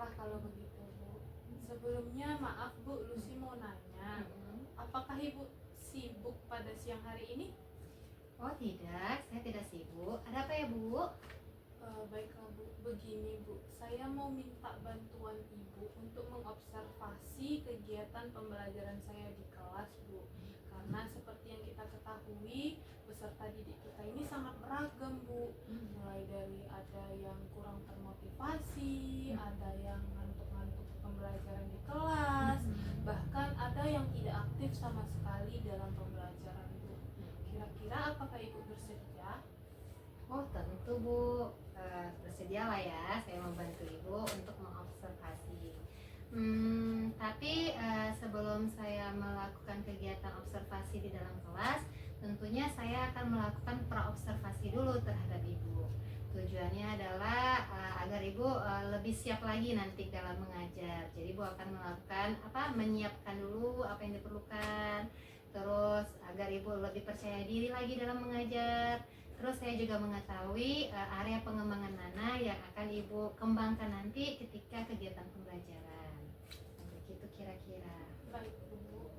syukurlah kalau begitu Bu. Sebelumnya maaf Bu, Lucy mau nanya, apakah Ibu sibuk pada siang hari ini? Oh tidak, saya tidak sibuk. Ada apa ya Bu? Baiklah Bu, begini Bu, saya mau minta bantuan Ibu untuk mengobservasi kegiatan pembelajaran saya di kelas Bu. Karena seperti yang kita ketahui, peserta didik kita ini sangat beragam Bu. Mulai dari ada yang kurang termotivasi, ada yang ngantuk-ngantuk pembelajaran di kelas, bahkan ada yang tidak aktif sama sekali dalam pembelajaran Bu. Kira-kira apakah Ibu bersedia? Oh tentu Bu, bersedialah ya saya membantu Ibu untuk mengobservasi. Tapi sebelum saya melakukan kegiatan observasi di dalam kelas, tentunya saya akan melakukan praobservasi dulu terhadap Ibu. Tujuannya adalah agar Ibu lebih siap lagi nanti dalam mengajar. Jadi Ibu akan melakukan menyiapkan dulu apa yang diperlukan, terus agar Ibu lebih percaya diri lagi dalam mengajar. Terus saya juga mengetahui area pengembangan mana yang akan Ibu kembangkan nanti ketika kegiatan pembelajaran. Begitu kira-kira. Baik Bu.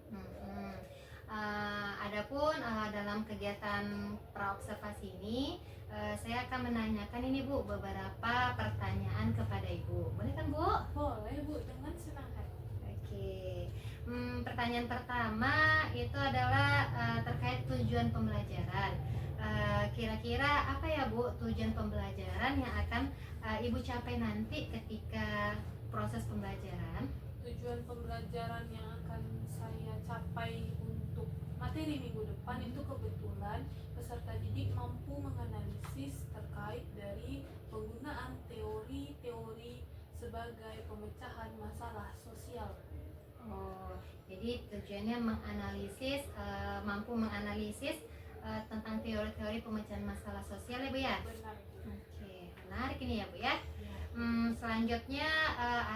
Adapun dalam kegiatan praobservasi ini, saya akan menanyakan ini Bu beberapa pertanyaan kepada Ibu. Boleh kan Bu? Boleh Bu, dengan senang hati. Oke. Pertanyaan pertama itu adalah terkait tujuan pembelajaran. Kira-kira apa ya Bu tujuan pembelajaran yang akan Ibu capai nanti ketika proses pembelajaran? Tujuan pembelajaran yang akan saya capai untuk materi minggu depan itu kebetulan peserta didik mampu menganalisis terkait dari penggunaan teori-teori sebagai pemecahan masalah sosial. Oh, jadi tujuannya menganalisis, mampu menganalisis tentang teori-teori pemecahan masalah sosial ya Bu ya? Benar Bu. Oke, menarik ini ya Bu ya. Ya. Selanjutnya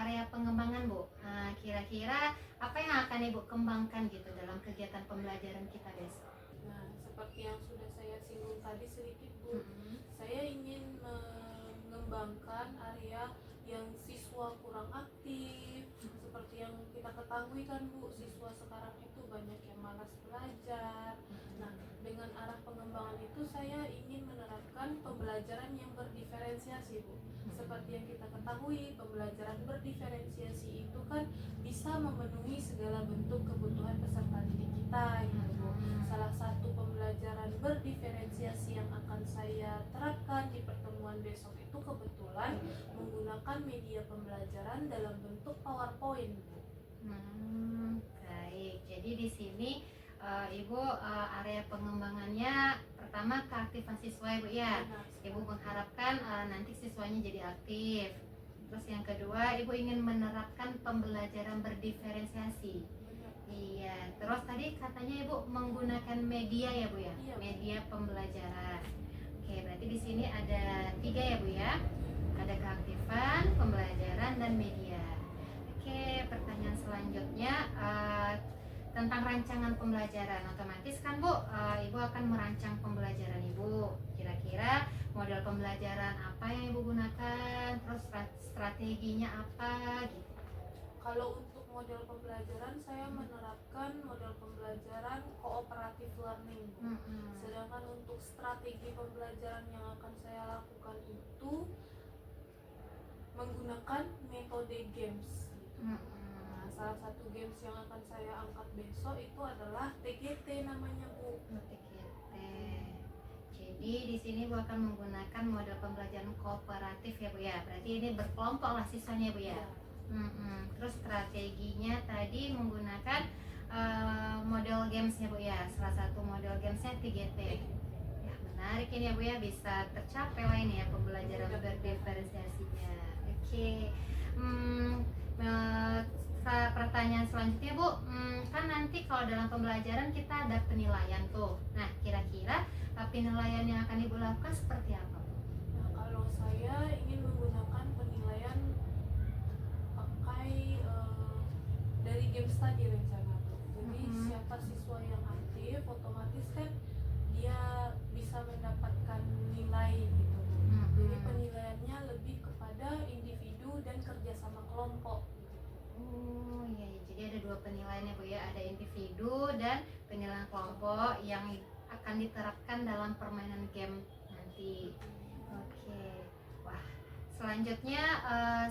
area pengembangan Bu. Kira-kira apa yang akan Ibu kembangkan gitu dalam kegiatan pembelajaran kita besok? Nah, seperti yang sudah saya singgung tadi sedikit Bu, saya ingin mengembangkan area yang siswa kurang aktif. Seperti yang kita ketahui kan Bu, siswa sekarang itu banyak yang malas belajar. Nah, dengan arah pengembangan itu saya ingin menerapkan pembelajaran yang berdiferensiasi Bu. Seperti yang kita ketahui, pembelajaran berdiferensiasi itu kan bisa memenuhi segala bentuk kebutuhan peserta didik kita gitu Bu. Salah satu pembelajaran berdiferensiasi yang akan saya terapkan di pertemuan besok itu kebetulan menggunakan media pembelajaran dalam bentuk PowerPoint Bu. Baik. Jadi di sini Ibu area pengembangannya pertama keaktifan siswa Ibu ya. Benar Ibu sekali. mengharapkan nanti siswanya jadi aktif. Terus yang kedua, Ibu ingin menerapkan pembelajaran berdiferensiasi. Benar. Iya. Terus tadi katanya Ibu menggunakan media ya Bu ya. Iya, Bu. Media pembelajaran. Oke, berarti di sini ada 3 ya Bu ya. Ada keaktifan, pembelajaran, dan media. Oke, pertanyaan selanjutnya tentang rancangan pembelajaran. Otomatis kan Bu, Ibu akan merancang pembelajaran Ibu. Kira-kira model pembelajaran apa yang Ibu gunakan, terus strateginya apa gitu. Kalau untuk model pembelajaran saya menerapkan model pembelajaran cooperative learning Bu. Sedangkan untuk strategi pembelajaran yang akan saya lakukan itu menggunakan metode games gitu. Nah, salah satu games yang akan saya angkat besok itu adalah TGT namanya Bu. TGT. Jadi di sini Bu akan menggunakan model pembelajaran kooperatif ya Bu ya. Berarti ini berkelompok lah siswanya Bu ya. Ya. Terus strateginya tadi menggunakan model gamesnya Bu ya. Salah satu model gamesnya TGT. Ya menarik ini ya Bu ya, bisa tercapai lah ini ya pembelajaran berdiferensiasinya. Oke. Pertanyaan selanjutnya Bu, kan nanti kalau dalam pembelajaran kita ada penilaian tuh. Nah kira-kira penilaian yang akan Ibu lakukan seperti apa Bu? Nah, kalau saya ingin menggunakan penilaian pakai dari games tadi rencana Bu. Jadi siapa siswa yang aktif, otomatis kan dia bisa mendapatkan nilai gitu Bu. Jadi penilaiannya lebih kepada individu dan kerjasama kelompok. individu dan penilaian kelompok yang akan diterapkan dalam permainan game nanti. Oke. Wah, selanjutnya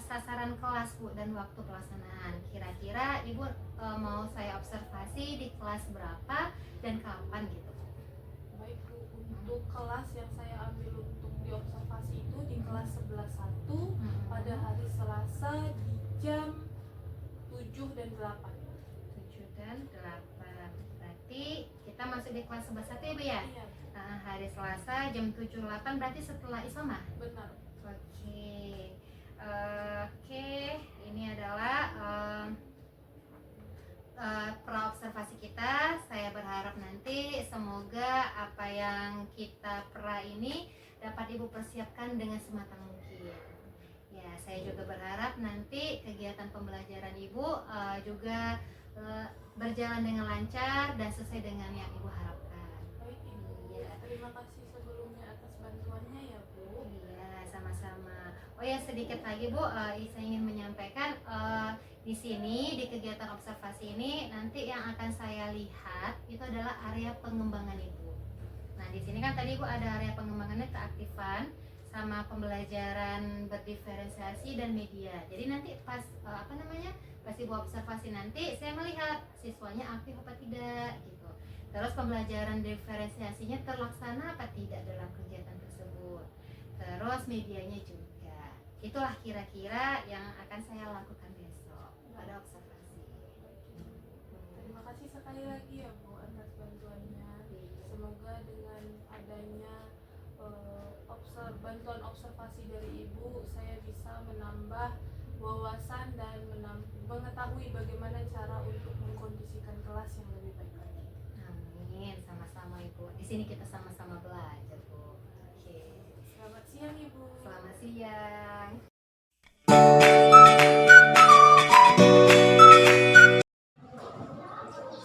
sasaran kelas Bu dan waktu pelaksanaan. Kira-kira Ibu mau saya observasi di kelas berapa dan kapan gitu? Baik Bu, untuk kelas yang saya ambil untuk diobservasi itu di kelas 11.1 pada hari Selasa di jam 7 dan 8. 7 dan 8. Berarti kita masuk di kelas 11.1 ya Bu ya? Iya, Hari Selasa jam 7.8 berarti setelah Isoma? benar. Oke. Oke, ini adalah praobservasi kita. Saya berharap nanti semoga apa yang kita pra ini dapat Ibu persiapkan dengan sematang mungkin. Ya, saya juga berharap nanti kegiatan pembelajaran Ibu juga berjalan dengan lancar dan sesuai dengan yang Ibu harapkan. Baik Ibu, Iya. terima kasih sebelumnya atas bantuannya ya Bu. Iya, sama-sama. Oh ya, sedikit lagi Bu, saya ingin menyampaikan di sini di kegiatan observasi ini nanti yang akan saya lihat itu adalah area pengembangan Ibu. Nah, di sini kan tadi Ibu ada area pengembangannya keaktifan sama pembelajaran berdiferensiasi dan media. Jadi nanti pas pas Ibu observasi nanti saya melihat siswanya aktif apa tidak gitu. Terus pembelajaran diferensiasinya terlaksana apa tidak dalam kegiatan tersebut. Terus medianya juga. Itulah kira-kira yang akan saya lakukan besok pada observasi. Terima kasih sekali lagi ya Bu atas bantuannya. Semoga dengan adanya bantuan observasi dari Ibu, saya bisa menambah wawasan dan mengetahui bagaimana cara untuk mengkondisikan kelas yang lebih baik lagi. Amin, sama-sama Ibu. Di sini kita sama-sama belajar Bu. Oke. Selamat siang Ibu. Selamat siang.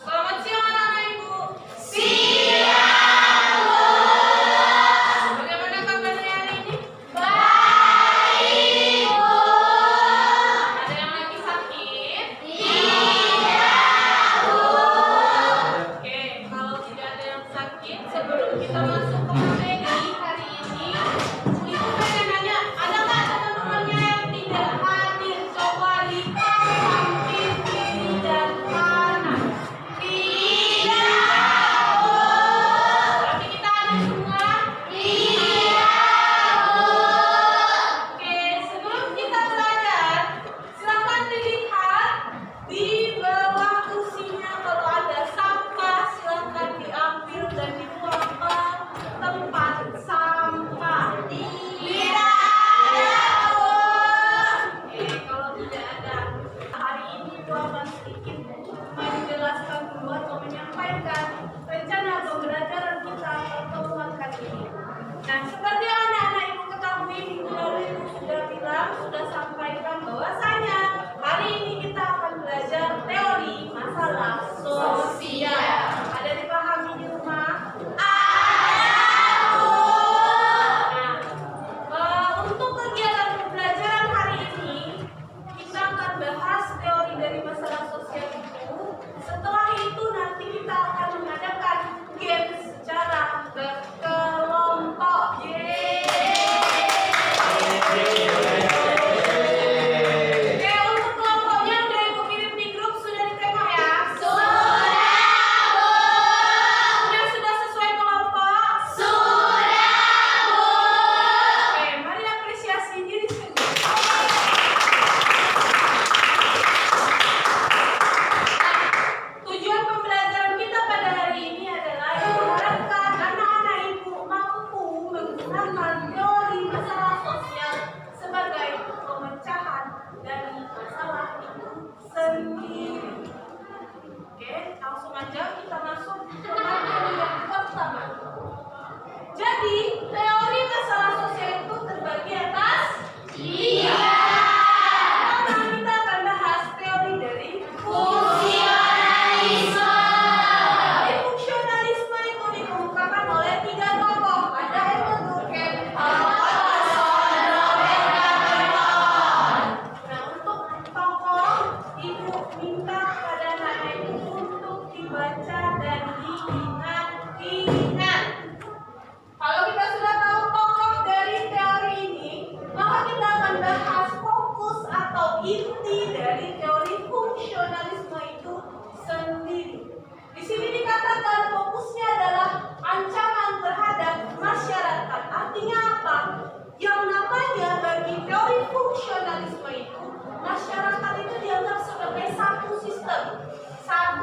Selamat siang anak-anak Ibu. Bagaimana kabarnya hari ini? Baik Bu. Ada yang lagi sakit? Tidak Bu. Oke, kalau tidak ada yang sakit, sebelum kita masuk ke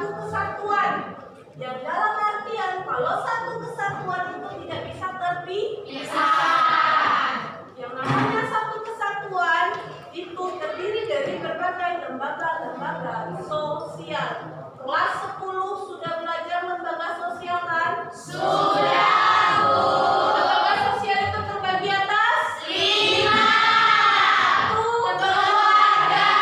satu kesatuan. Yang dalam artian kalau satu kesatuan itu tidak bisa terpisahkan. Yang namanya satu kesatuan itu terdiri dari berbagai lembaga-lembaga sosial. Kelas 10 sudah belajar lembaga sosial kan? Sudah, Bu. Lembaga sosial itu terbagi atas 5. Keluarga,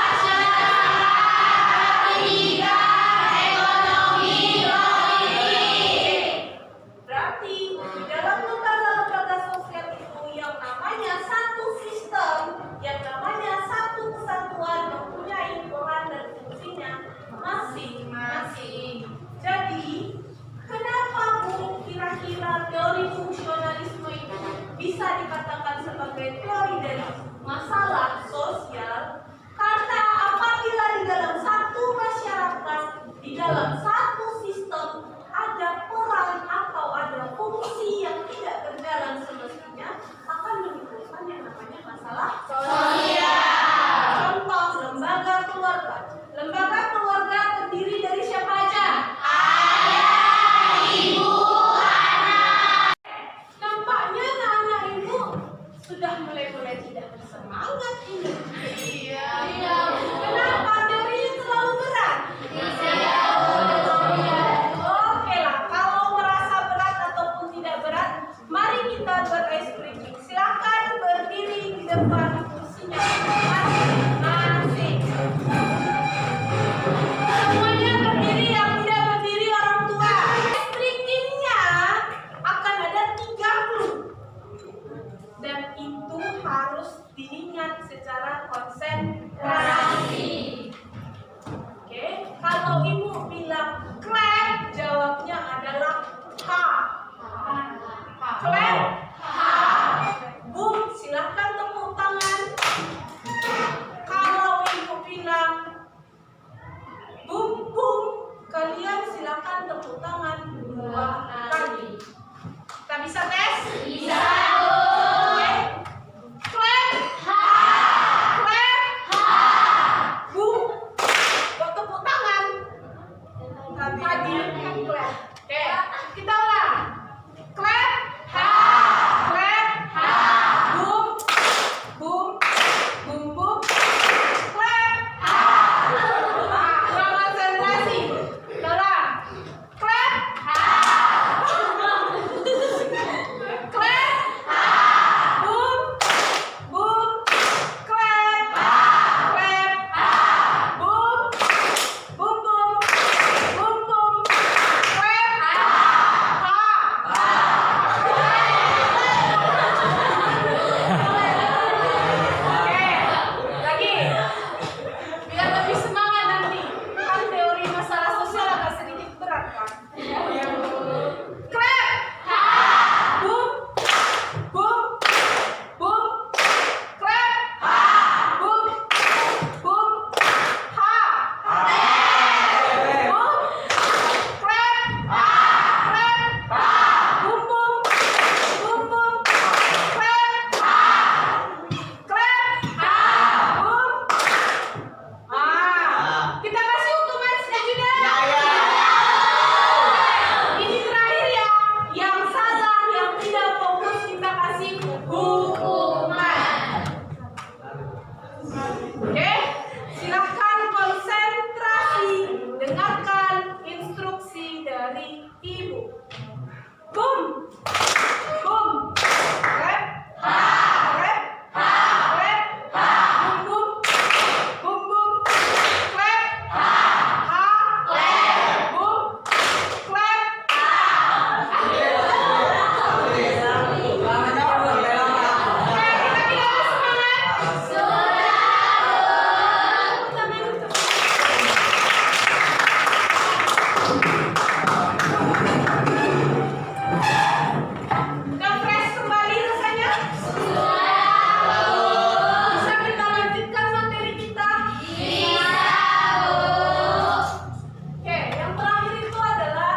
masyarakat, pendidikan, ekonomi, politik. Berarti di dalam lembaga-lembaga sosial itu yang namanya satu sistem, yang namanya satu kesatuan mempunyai peran dan fungsinya masing-masing. Jadi, kenapa Bu kira-kira teori fungsionalisme itu bisa dikatakan sebagai teori dari masalah sosial? Karena apabila di dalam satu masyarakat, di dalam satu sistem ada peran atau ada fungsi yang tidak berjalan semestinya, akan menimbulkan yang namanya masalah sosial. Contoh lembaga keluarga. Lembaga keluarga terdiri dari siapa aja? Ayah, ibu, anak. Nampaknya anak-anak ibu sudah mulai tidak bersemangat ini. Iya. Kenapa teorinya terlalu berat? Oke lah, kalau merasa berat ataupun tidak berat, mari kita ber-ice breaking. Silakan berdiri di depan kursinya masing-masing. Semuanya berdiri, yang tidak berdiri orang tua. Ice-breakingnya akan ada 3 clue. Dan itu harus diingat secara konsentrasi. Oke, kalau ibu bilang clap, jawabnya adalah ha. Clap, ha. Boom, silahkan tepuk tangan. Kalau ibu bilang boom, boom, kalian silahkan tepuk tangan 2 kali. Kita bisa tes? Bisa. Oke. Clap, ha. Clap, ha. Boom. Kok tepuk tangan? Tadi kan clap. Oke, kita ulang. Clap, ha. Clap, ha. Boom, boom, boom, boom. Clap, ha. Kurang konsentrasi. Kita ulang. Clap, ha. Clap, ha. Boom, boom. Clap, ha. Clap, ha. Boom, boom, boom. Boom, boom. Clap, ha. Oke, lagi. Biar lebih semangat nanti. Kan teori masalah sosial agak sedikit berat kan? Clap, ha. Boom, boom, boom. Clap, ha. Boom, boom, ha. Boom, clap, ha. Clap, ha. Boom, boom, boom, boom. Clap, ha. Clap, ha. Boom. Kita kasih hukuman selanjutnya. Ini terakhir ya. Yang salah, yang tidak fokus kita kasih hukuman. Oke, silahkan konsentrasi, dengarkan instruksi dari ibu. Boom, boom, clap, ha, clap, ha, clap, ha, boom, boom, boom, boom, clap, ha, clap, boom, clap, ha. Oke, kita bilang semangat. Udah fresh kembali rasanya? Bisa kita lanjutkan materi kita? Oke, yang terakhir itu adalah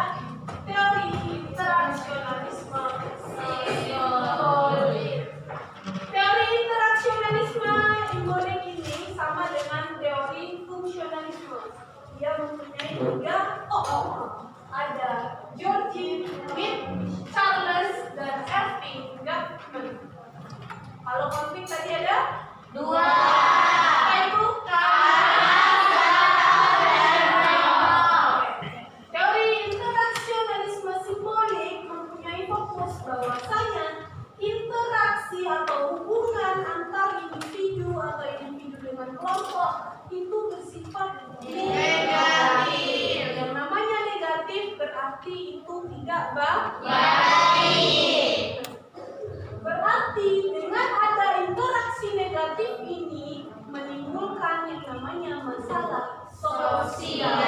teori interaksionalisme simbolik. Teori interaksionalisme simbolik ini sama dengan teori fungsionalisme. dia mempunyai 3 tokoh. Ada George Smith, Charles, dan Irving Goffman. Kalau konflik tadi ada 2. Apa itu? Teori interaksionalisme simbolik mempunyai fokus bahwasanya interaksi atau hubungan antar individu atau individu dengan kelompok itu bersifat negatif. Yang namanya negatif berarti itu tidak baik. Berarti dengan ada interaksi negatif ini menimbulkan yang namanya masalah sosial.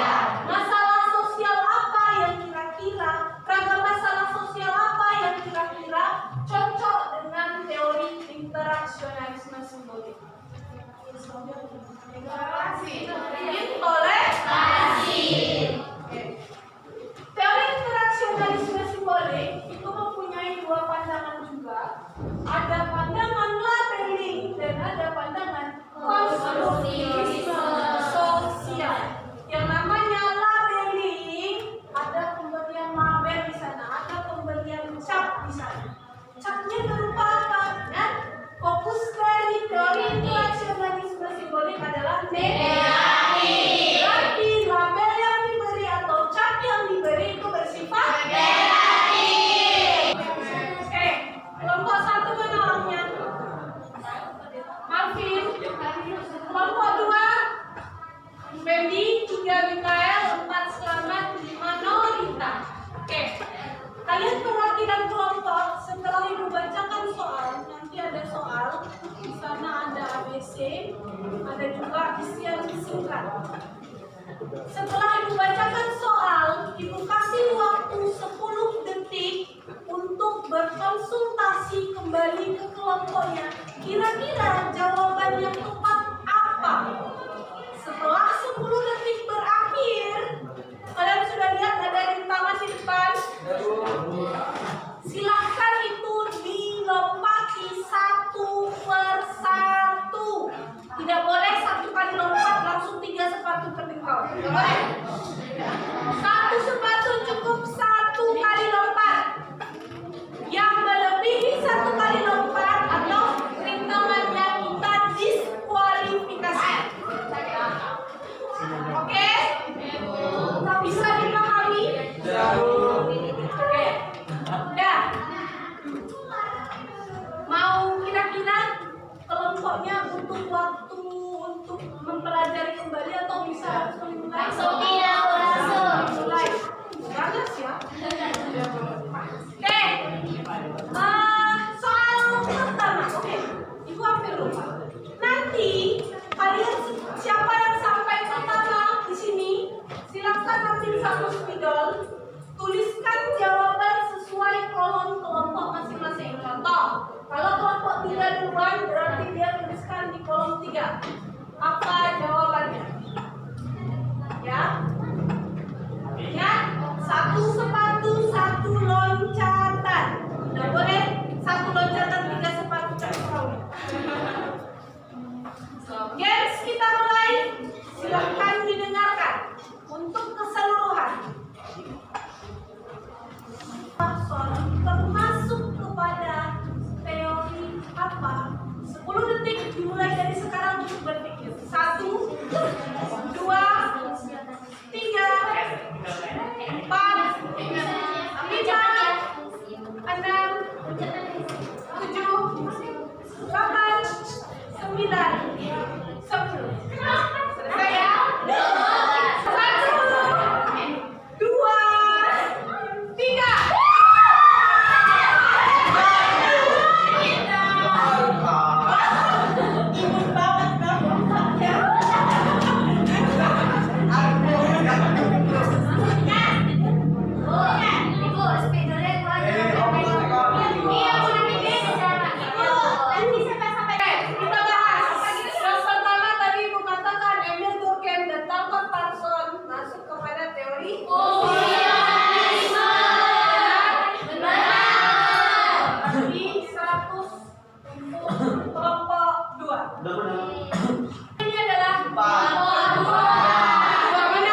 Masalah sosial apa yang kira-kira, ragam masalah sosial apa yang kira-kira cocok dengan teori interaksionalisme simbolik? Intoleransi. Teori interaksionalisme simbolik itu mempunyai 2 pandangan juga. Ada pandangan labeling dan ada pandangan konstruktivisme sosial. Yang namanya labeling, ada pemberian label di sana, ada pemberian cap di sana. Capnya berupa apa? Dan fokus dari teori interaksionalisme simbolik adalah negatif. Berarti label yang diberi atau cap yang diberi itu bersifat negatif. Oke, kelompok 1 mana orangnya? Marvin. Kelompok 2 Fendi, 3 Mikael, 4 Selamat, 5 Norita. Oke, kalian perwakilan kelompok setelah ibu bacakan soal, nanti ada soal di sana, ada ABC, ada juga isian singkat. Setelah ibu bacakan soal, ibu kasih waktu 10 detik untuk berkonsultasi kembali ke kelompoknya. Kira-kira jawaban yang tepat apa? Setelah 10 detik berakhir, kalian sudah lihat ada rintangan di depan? Silahkan itu dilompati 1 per 1. Tidak boleh 1 kali lompat langsung 3 sepatu tertinggal. Tidak boleh. 1 sepatu cukup 1 kali lompat. Yang melebihi 1 kali lompat atau rintangannya kita diskualifikasi. Oke? Bisa dipahami? Oke. Udah. Mau kira-kira kelompoknya butuh waktu untuk mempelajari kembali atau bisa langsung mulai? Langsung mulai. Bagus ya. Oke. Soal pertama. Oke. Ibu ambil dulu. Nanti kalian siapa yang sampai pertama di sini, silakan ambil 1 spidol, tuliskan jawaban sesuai kolom kelompok masing-masing. Contoh, kalau kelompok 3 duluan, berarti dia tuliskan di kolom 3 apa jawabannya. Ya, ingat 1 sepatu 1 loncatan. Tidak boleh 1 loncatan 3 sepatu terus. Guys, kita mulai. Silahkan didengarkan untuk keseluruhan. Termasuk kepada teori apa? 10 detik dimulai dari sekarang untuk berpikir. 1, 2, 3, 4, 5, 6, 7, 8, 9, 10. Selesai ya? 1, 2, 3. Kelompok 2. Ini adalah kelompok 2. Mana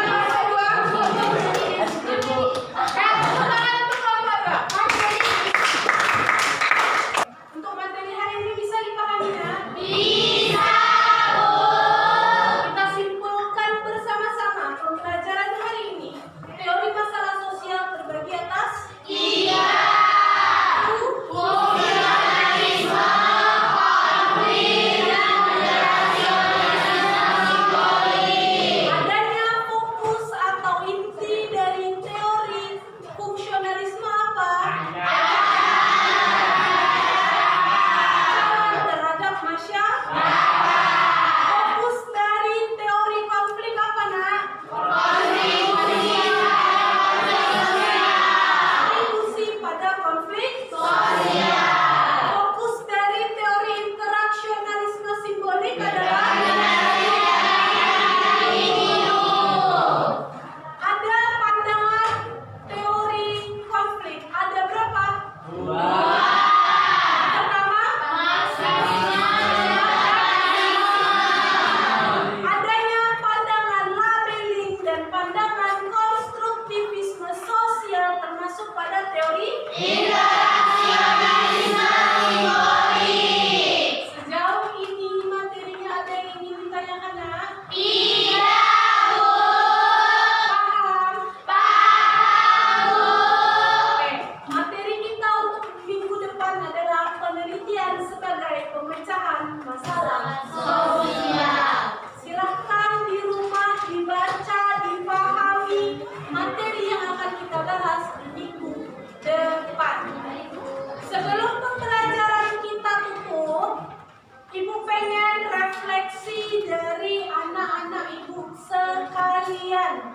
pengen refleksi dari anak-anak ibu sekalian.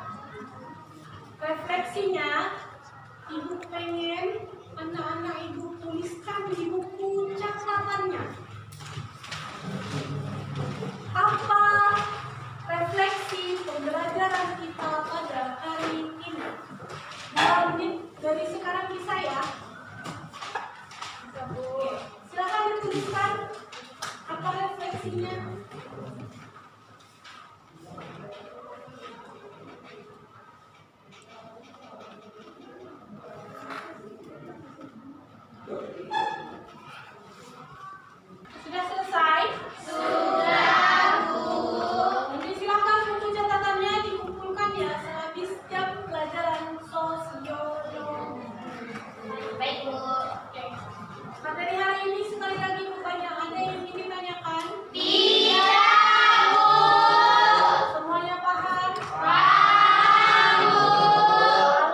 Refleksinya, ibu pengen anak-anak ibu tuliskan di buku catatannya. Apa refleksi pembelajaran kita pada hari ini? 2 menit dari sekarang bisa ya? Oke, silakan dituliskan apa refleksinya. Sudah selesai? Nanti silakan buku catatannya dikumpulkan ya sehabis jam pelajaran sosiologi. Baik, Bu. Oke. Materi hari ini sekali lagi bertanya, ada yang ingin ditanyakan? Semuanya paham?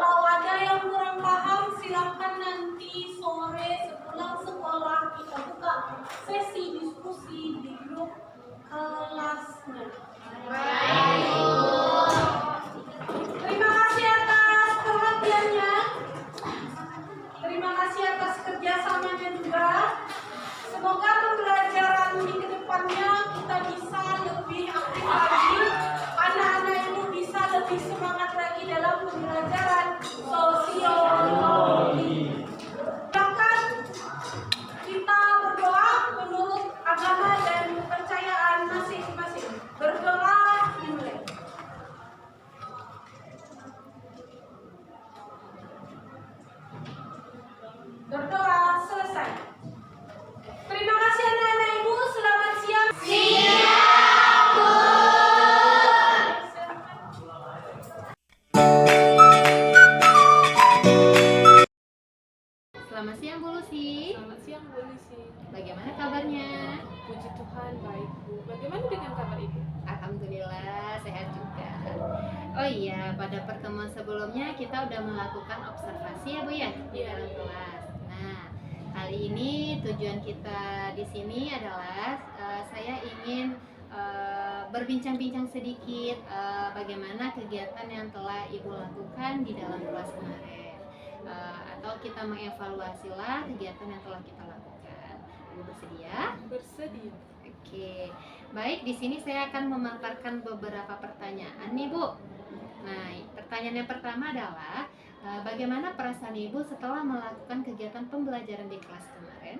Kalau ada yang kurang paham, silakan nanti sore sepulang sekolah kita buka sesi diskusi di grup kelasnya. Terima kasih atas perhatiannya. Terima kasih atas kerjasamanya juga. Semoga pembelajaran di kedepannya kita bisa lebih aktif lagi. Anak-anak ibu bisa lebih semangat lagi dalam pembelajaran sosiologi. Silakan kita berdoa menurut agama dan kepercayaan masing-masing. Berdoa dimulai. Berdoa selesai. Terima kasih anak-anak ibu. Selamat siang. Selamat siang Bu Lucy. Selamat siang Bu Lisi. Bagaimana kabarnya? Puji Tuhan baik Bu. Bagaimana dengan kabar Ibu? Alhamdulillah sehat juga. Oh iya, pada pertemuan sebelumnya kita udah melakukan observasi ya Bu ya di Iya. dalam kelas. Nah, kali ini tujuan kita di sini adalah saya ingin berbincang-bincang sedikit bagaimana kegiatan yang telah Ibu lakukan di dalam kelas kemarin. Atau kita mengevaluasi lah kegiatan yang telah kita lakukan. Ibu bersedia? Bersedia. Oke, baik. Di sini saya akan memaparkan beberapa pertanyaan nih Bu. Nah, pertanyaan yang pertama adalah bagaimana perasaan Ibu setelah melakukan kegiatan pembelajaran di kelas kemarin?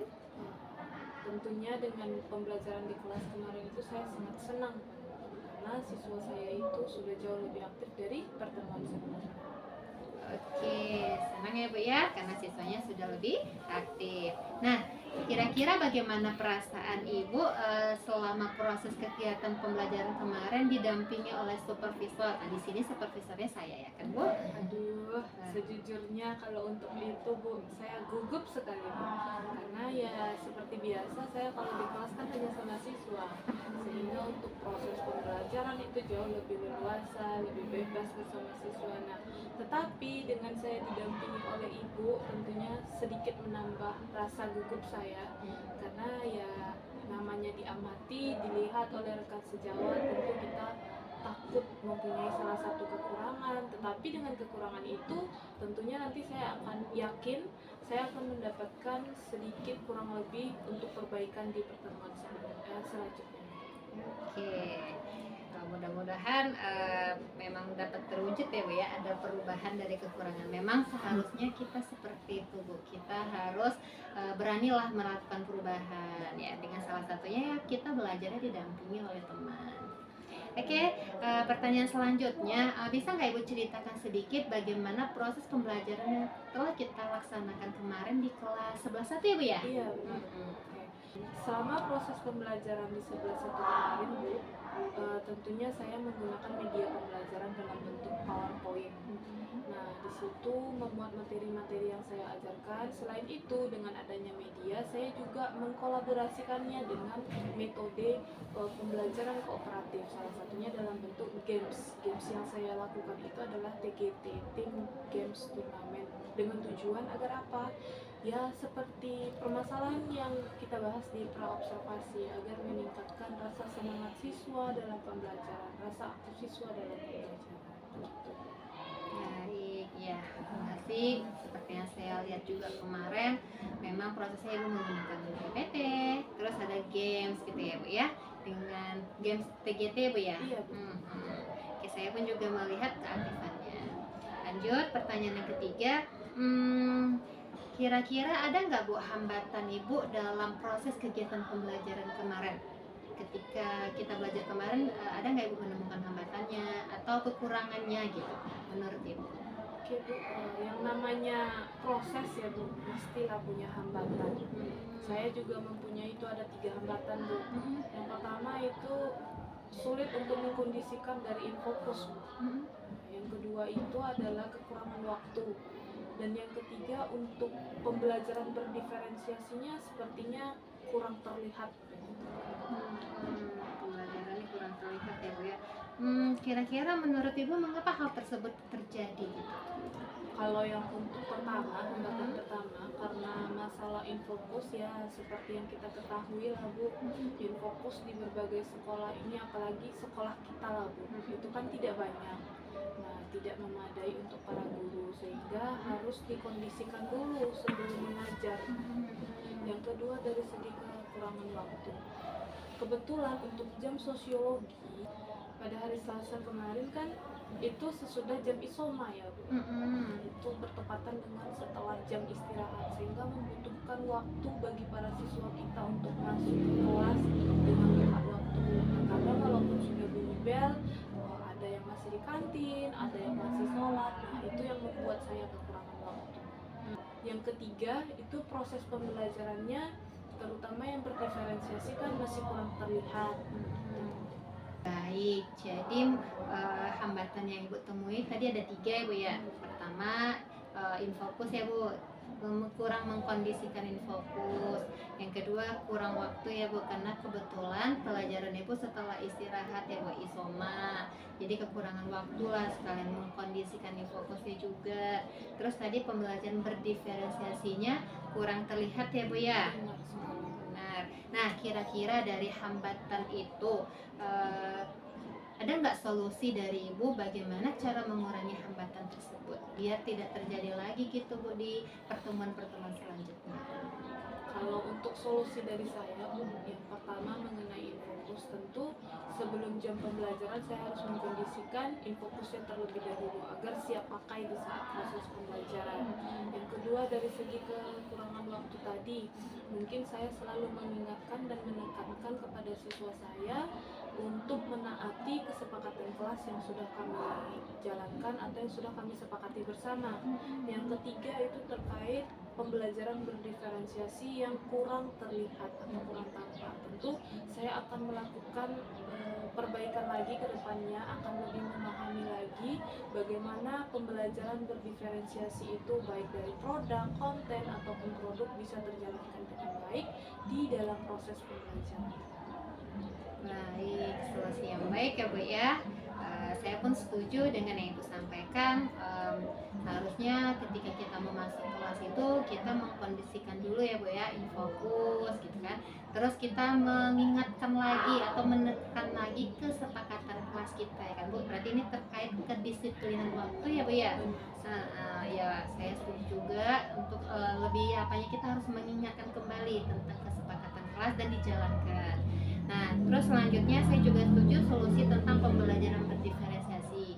Tentunya dengan pembelajaran di kelas kemarin itu saya sangat senang karena siswa saya itu sudah jauh lebih aktif dari pertemuan sebelumnya. Oke, senang ya Bu ya, karena siswanya sudah lebih aktif. Nah, kira-kira bagaimana perasaan Ibu selama proses kegiatan pembelajaran kemarin didampingi oleh supervisor? Nah, di sini supervisornya saya ya kan Bu? Aduh, sejujurnya kalau untuk itu Bu, saya gugup sekali Bu. Karena ya seperti biasa saya kalau di kelas kan hanya sama siswa, sehingga untuk proses pembelajaran itu jauh lebih leluasa, lebih bebas bersama siswa. Nah, tetapi dengan saya didampingi oleh Ibu, tentunya sedikit menambah rasa gugup saya, karena ya namanya diamati, dilihat oleh rekan sejawat, tentu kita takut mempunyai salah satu kekurangan, tetapi dengan kekurangan itu tentunya nanti saya akan yakin saya akan mendapatkan sedikit kurang lebih untuk perbaikan di pertemuan selanjutnya. Oke, mudah-mudahan memang dapat terwujud ya Bu ya, ada perubahan dari kekurangan. Memang seharusnya kita seperti itu Bu, kita harus beranilah melakukan perubahan ya, dengan salah satunya ya kita belajarnya didampingi oleh teman. Oke, pertanyaan selanjutnya, bisa nggak Ibu ceritakan sedikit bagaimana proses pembelajaran yang telah kita laksanakan kemarin di kelas 11.1 ya Bu ya? Iya, benar. Oke. Selama proses pembelajaran di 11.1 kemarin Bu, tentunya saya menggunakan media pembelajaran dalam bentuk PowerPoint. Nah, di situ memuat materi-materi yang saya ajarkan. Selain itu, dengan adanya media, saya juga mengkolaborasikannya dengan metode pembelajaran kooperatif. Salah satunya dalam bentuk games. Games yang saya lakukan itu adalah TGT, Team Games Turnamen. Dengan tujuan agar apa? Ya, seperti permasalahan yang kita bahas di pra-observasi, agar meningkatkan siswa dalam pembelajaran, rasa aktif siswa dalam pembelajaran. Baik, ya, terima kasih. Seperti yang saya lihat juga kemarin, memang prosesnya Ibu menggunakan PPT, terus ada games gitu ya Bu ya, dengan games TGT Bu ya. Iya, Bu. Oke, saya pun juga melihat keaktifannya. Lanjut, pertanyaan yang ketiga, kira-kira ada nggak Bu hambatan Ibu dalam proses kegiatan pembelajaran kemarin? Ketika kita belajar kemarin, ada nggak Ibu menemukan hambatannya atau kekurangannya gitu menurut Ibu? Oke Bu, yang namanya proses ya Bu, pastilah punya hambatan. Saya juga mempunyai itu ada 3 hambatan Bu. Yang pertama itu sulit untuk mengkondisikan dari infokus Bu. Yang kedua itu adalah kekurangan waktu. Dan yang ketiga untuk pembelajaran berdiferensiasinya sepertinya kurang terlihat. Pembelajarannya kurang terlihat ya Bu ya. Kira-kira menurut Ibu mengapa hal tersebut terjadi gitu? Kalau yang untuk pertama, hambatan pertama karena masalah infokus ya seperti yang kita ketahui lah Bu, infokus di berbagai sekolah ini apalagi sekolah kita lah Bu, itu kan tidak banyak. Nah, tidak memadai untuk para guru sehingga harus dikondisikan dulu sebelum mengajar. Yang kedua dari segi kekurangan waktu. Kebetulan untuk jam sosiologi pada hari Selasa kemarin kan itu sesudah jam isoma ya Bu. Itu bertepatan dengan setelah jam istirahat sehingga membutuhkan waktu bagi para siswa kita untuk masuk ke kelas dengan tepat waktu. Kadang walaupun sudah bunyi bel, ada yang masih di kantin, ada yang masih sholat. Nah itu yang membuat saya kekurangan waktu. Yang ketiga itu proses pembelajarannya terutama yang berdiferensiasi kan masih kurang terlihat. Baik, jadi hambatan yang Ibu temui tadi ada 3 ya Bu ya. Pertama, infokus ya Bu, kurang mengkondisikan infokus. Yang kedua, kurang waktu ya Bu, karena kebetulan pelajaran Ibu setelah istirahat ya Bu, isoma. Jadi kekurangan waktu lah sekalian mengkondisikan infokusnya juga. Terus tadi pembelajaran berdiferensiasinya kurang terlihat ya Bu ya. Benar. Nah, kira-kira dari hambatan itu ada nggak solusi dari Ibu bagaimana cara mengurangi hambatan tersebut biar tidak terjadi lagi gitu Bu di pertemuan-pertemuan selanjutnya? Kalau untuk solusi dari saya Bu, yang pertama mengenai infokus tentu sebelum jam pembelajaran saya harus mengkondisikan infokusnya terlebih dahulu agar siap pakai di saat proses pembelajaran. Yang kedua dari segi kekurangan waktu tadi, mungkin saya selalu mengingatkan dan menekankan kepada siswa saya untuk menaati kesepakatan kelas yang sudah kami jalankan atau yang sudah kami sepakati bersama. Yang ketiga itu terkait pembelajaran berdiferensiasi yang kurang terlihat atau kurang tampak. Tentu saya akan melakukan perbaikan lagi ke depannya, akan lebih memahami lagi bagaimana pembelajaran berdiferensiasi itu baik dari produk, konten ataupun produk bisa terjalankan dengan baik di dalam proses pembelajaran. Baik, solusi yang baik ya Bu ya. Saya pun setuju dengan yang Ibu sampaikan. Harusnya ketika kita mau masuk kelas itu kita mengkondisikan dulu ya Bu ya, infokus gitu kan. Terus kita mengingatkan lagi atau menekan lagi kesepakatan kelas kita ya kan Bu. Berarti ini terkait kedisiplinan waktu ya Bu ya. Ya saya setuju juga untuk lebih apanya kita harus mengingatkan kembali tentang kesepakatan kelas dan dijalankan. Nah, terus selanjutnya saya juga setuju solusi tentang pembelajaran berdiferensiasi.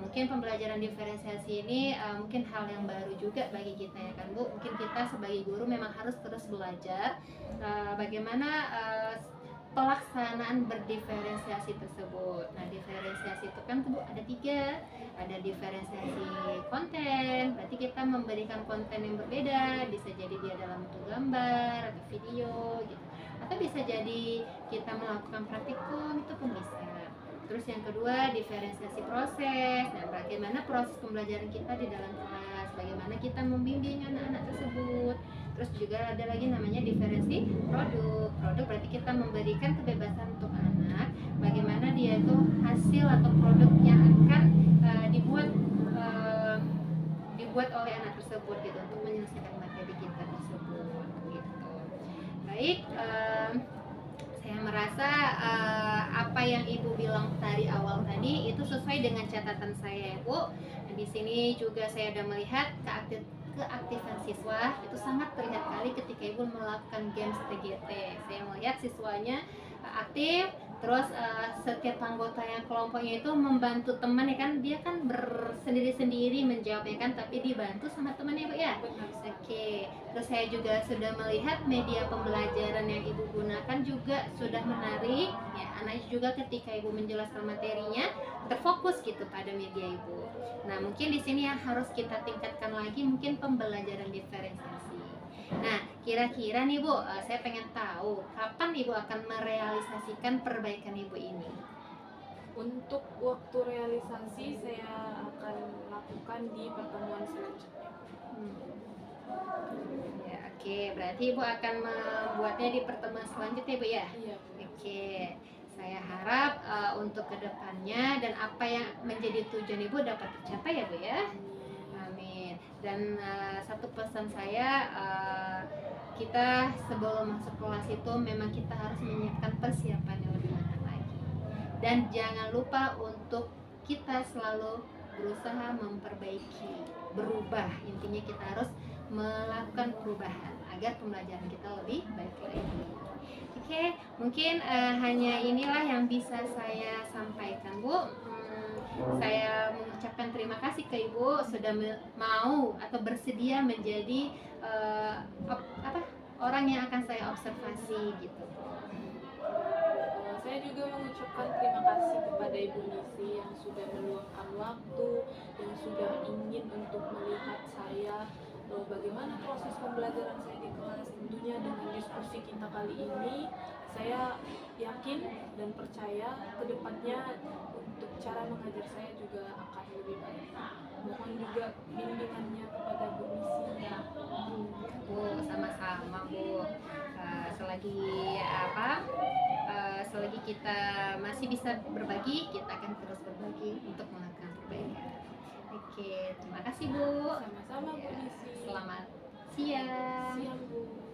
Mungkin pembelajaran diferensiasi ini mungkin hal yang baru juga bagi kita ya kan Bu. Mungkin kita sebagai guru memang harus terus belajar bagaimana pelaksanaan berdiferensiasi tersebut. Nah, diferensiasi itu kan Bu ada 3. Ada diferensiasi konten, berarti kita memberikan konten yang berbeda, bisa jadi dia dalam bentuk gambar atau video gitu. Atau bisa jadi kita melakukan praktikum, itu pun bisa. Terus yang kedua, diferensiasi proses. Nah, bagaimana proses pembelajaran kita di dalam kelas, bagaimana kita membimbing anak-anak tersebut. Terus juga ada lagi namanya diferensi produk. Produk berarti kita memberikan kebebasan untuk anak, bagaimana dia itu hasil atau produk yang akan dibuat oleh anak tersebut gitu untuk menyelesaikan materi kita tersebut gitu. Baik, saya merasa apa Jadi itu sesuai dengan catatan saya ya Bu. Dan di sini juga saya sudah melihat keaktifan siswa itu sangat terlihat kali ketika Ibu melakukan games TGT. Saya melihat siswanya aktif, terus setiap anggotanya kelompoknya itu membantu teman ya kan, dia kan bersendiri-sendiri menjawabnya kan, tapi dibantu sama temannya Bu ya. Benar sekali. Oke, terus saya juga sudah melihat media pembelajaran yang Ibu gunakan juga sudah menarik ya, anak juga ketika Ibu menjelaskan materinya terfokus gitu pada media Ibu. Nah, mungkin di sini yang harus kita tingkatkan lagi mungkin pembelajaran diferensiasi. Nah, kira-kira nih Bu, saya pengen tahu kapan Ibu akan merealisasikan perbaikan Ibu ini? Untuk waktu realisasi saya akan lakukan di pertemuan selanjutnya. Ya, oke, berarti Ibu akan membuatnya di pertemuan selanjutnya Bu ya? Iya. Oke, saya harap untuk kedepannya dan apa yang menjadi tujuan Ibu dapat tercapai ya Bu ya. Amin. Dan satu pesan saya, kita sebelum masuk kelas itu memang kita harus menyiapkan persiapan yang lebih matang lagi. Dan jangan lupa untuk kita selalu berusaha memperbaiki, berubah. Intinya kita harus melakukan perubahan agar pembelajaran kita lebih baik lagi. Oke, mungkin hanya inilah yang bisa saya sampaikan Bu. Saya mengucapkan terima kasih ke Ibu sudah mau atau bersedia menjadi orang yang akan saya observasi gitu. Saya juga mengucapkan terima kasih kepada Ibu Nisi yang sudah meluangkan waktu, yang sudah ingin untuk melihat saya bagaimana proses pembelajaran saya di kelas. Tentunya dengan diskusi kita kali ini, saya yakin dan percaya kedepannya untuk cara mengajar saya juga akan lebih baik. Mohon juga bimbingannya kepada Bu Nisi. Bu, sama-sama Bu. Selagi kita masih bisa berbagi, kita akan terus berbagi untuk melakukan perbaikan. Oke, terima kasih Bu. Sama-sama Bu Nisi. Selamat siang. Siang Bu.